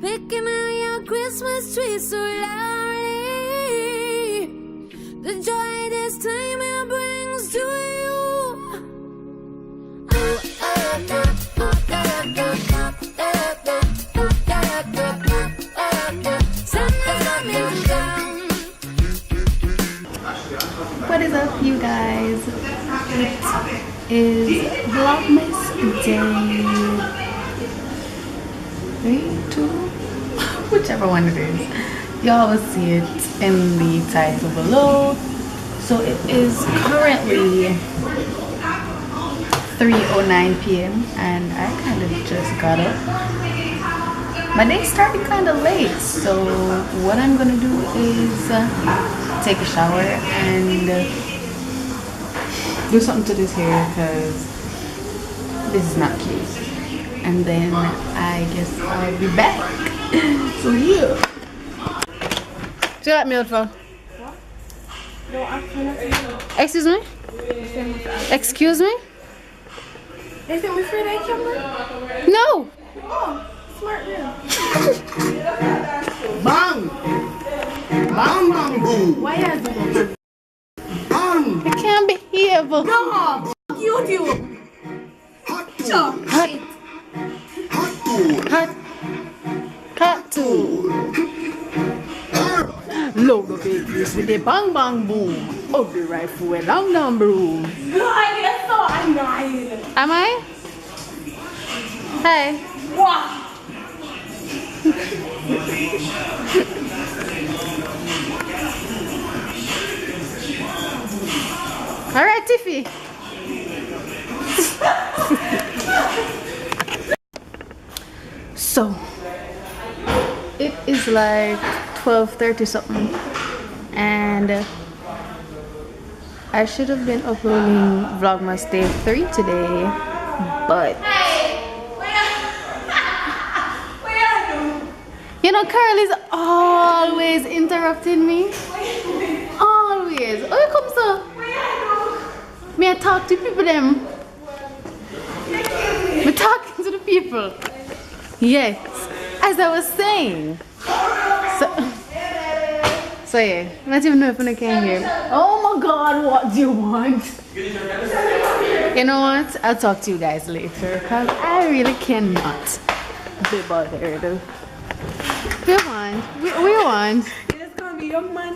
Picking out your Christmas tree so loudly. The joy this time it brings to you. What is up, you guys? It is Vlogmas day 3, 2, whichever one it is. Y'all will see it in the title below. So it is currently 3:09 p.m. and I kind of just got up. My day started kind of late, so what I'm gonna do is take a shower and do something to this hair because this is not cute. And then I guess I'll be back. So yeah. What you got me out for? Excuse me? Excuse me? Is it my friend I camera? No! Oh, smart girl. Bang! Bang bang boom! Why are you doing Bang! I can't behave. No! YouTube! Hot tool! Chop! Hot, Hot tool! hot, hot tool. Load the babies with the bang bang boom. Of the rifle with long down broom. God, you're so annoying! Am I? Hey. Wow! Alright, Tiffy. So, it is like 12:30 something, and I should have been uploading Vlogmas day 3 today, but you know, Carl is always interrupting me. Always. Oh, you come so. Me I talk to people them. Me talking to the people. Yes. As I was saying. So yeah. Not even know if I can hear. Oh my god, what do you want? You know what? I'll talk to you guys later because I really cannot be bothered. We want. We want. You just call me young man.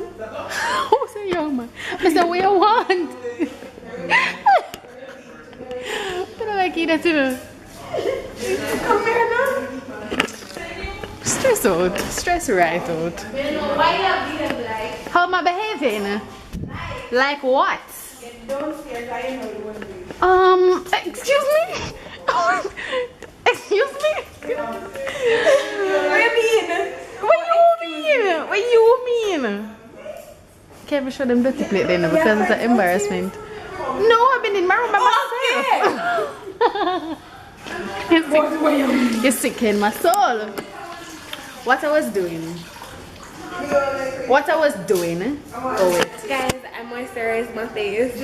Who's a young man? I said we want. Pero like that too. Come here now. Stress out. Stress right out. Why you being like? How am I behaving? Like what? Don't fear, I know you want to. Excuse me? Excuse me? What do you mean? What you mean? What you mean? Can't be sure them dirty plate then because it's an embarrassment. No, I've been in my room by myself. You're sick in my soul. What I was doing? What I was doing? Oh wait. Guys, I moisturize my face.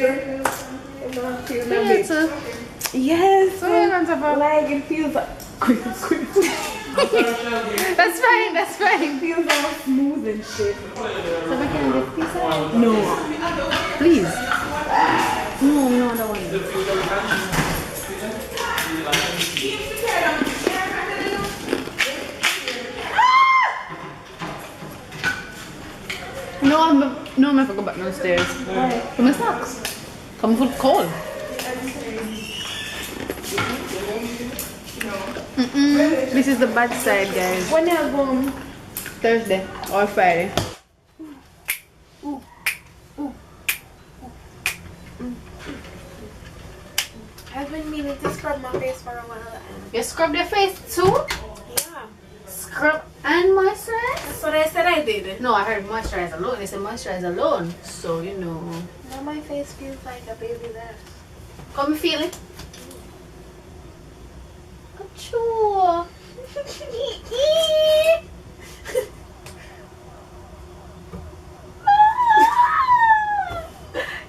Yes. Like it feels like quick. That's fine. That's fine. It feels all smooth and shit. So we can get this out? No. Please. No, I don't want it. No, I'm gonna go back downstairs. Come my socks. Come full cold. This is the bad side, guys. When are you going? Thursday or Friday. I've been meaning to scrub my face for a while. And You scrub your face too? yeah. Scrub and moisturize? That's what I said I did. No, I heard moisturize alone. They said moisturize alone. So, you know. Now my face feels like a baby there. Come feel it. Achoo.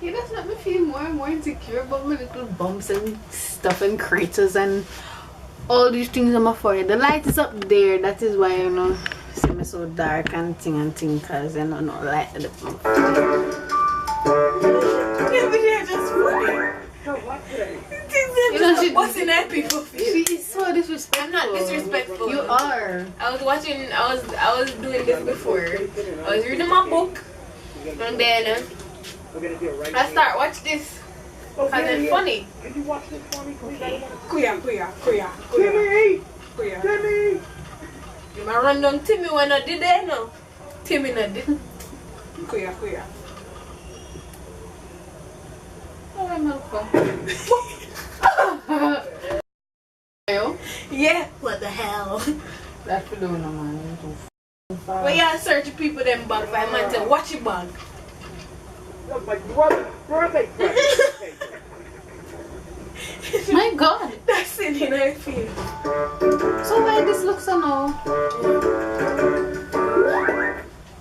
You just make me feel more and more insecure about my little bumps and stuff and craters and all these things on my forehead. The light is up there. That is why, you know, see me so dark and thing because you know, no light at the front. Yeah, but they're just funny. You know, What's in that people? she is so disrespectful. I'm not disrespectful. You are. I was doing this before. I was reading my book. And then I start watch this. And then funny. Can you watch this for me, please? Kuya. Timmy! You might run down Timmy when I did that no. Timmy not did. Kuya. Oh, I'm Yeah. What the hell? That's for doing no man. Well, yeah, search people them bag for a man to watch it bag. That's my brother's birthday present. My God. That's it in her face. So why this looks so now?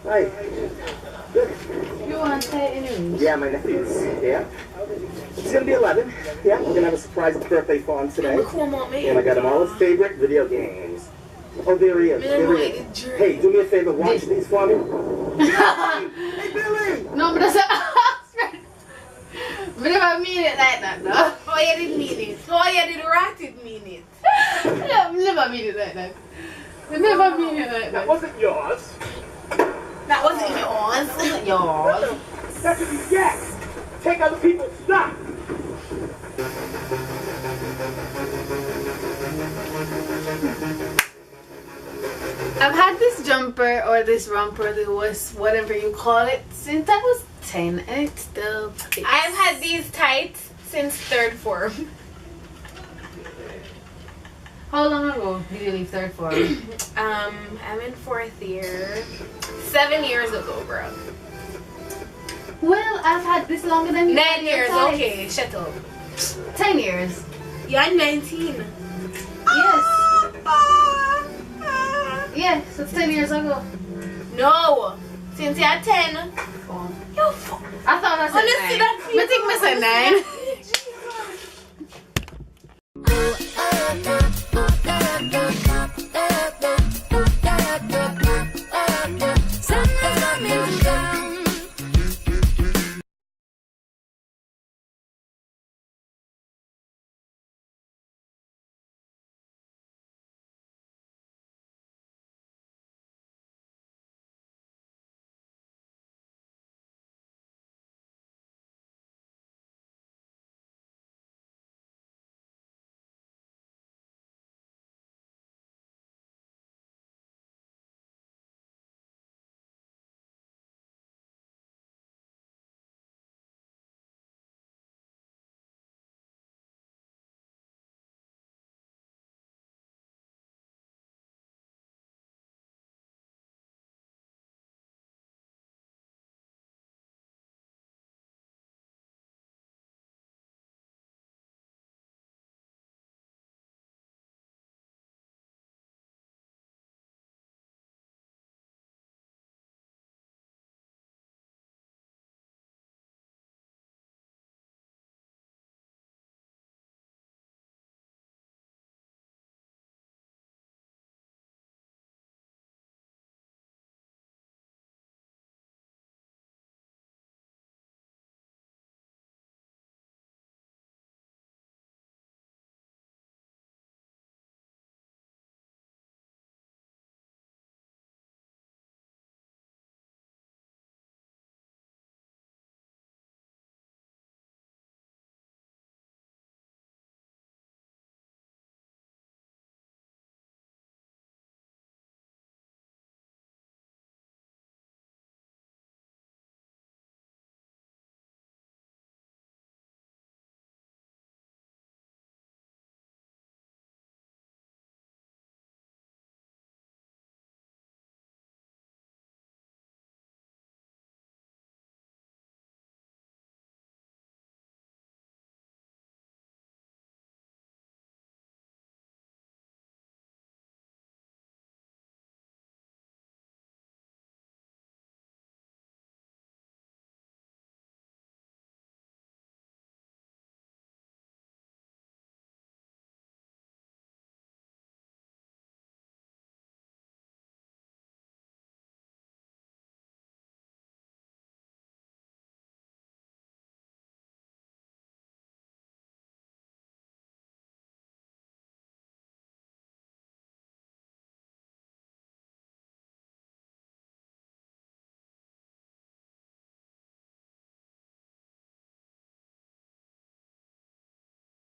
Hi. You want to anyways? Yeah, my nephew's. Yeah. It's gonna be 11. Yeah, we're gonna have a surprise birthday for him today. Come on, man. And I got him all his favorite video games. Oh, there he is. There he is. Hey, do me a favor, watch these for me. Hey, Billy! No, but that's a but if I mean it like that, no. Oh, you didn't mean it. Oh, you did right, didn't mean it. Yeah, I never mean it like that. I never mean it like That that. wasn't yours. That wasn't yours. Yours. That should be yes. Take other people's stuff. I've had this jumper or this romper, this was whatever you call it, since I was 10 and it still fits. I've had these tights since 3rd form. How long ago did you leave 3rd form? I'm in 4th year. 7 years ago, bro. Well, I've had this longer than you. 9 years, tights. okay, shut up. 10 years. Yeah, I'm 19. Yes. Yeah, so it's 10 years ago. No, since you're 10. Oh. You fuck. I thought I said Honestly, 9. that I think I said 9.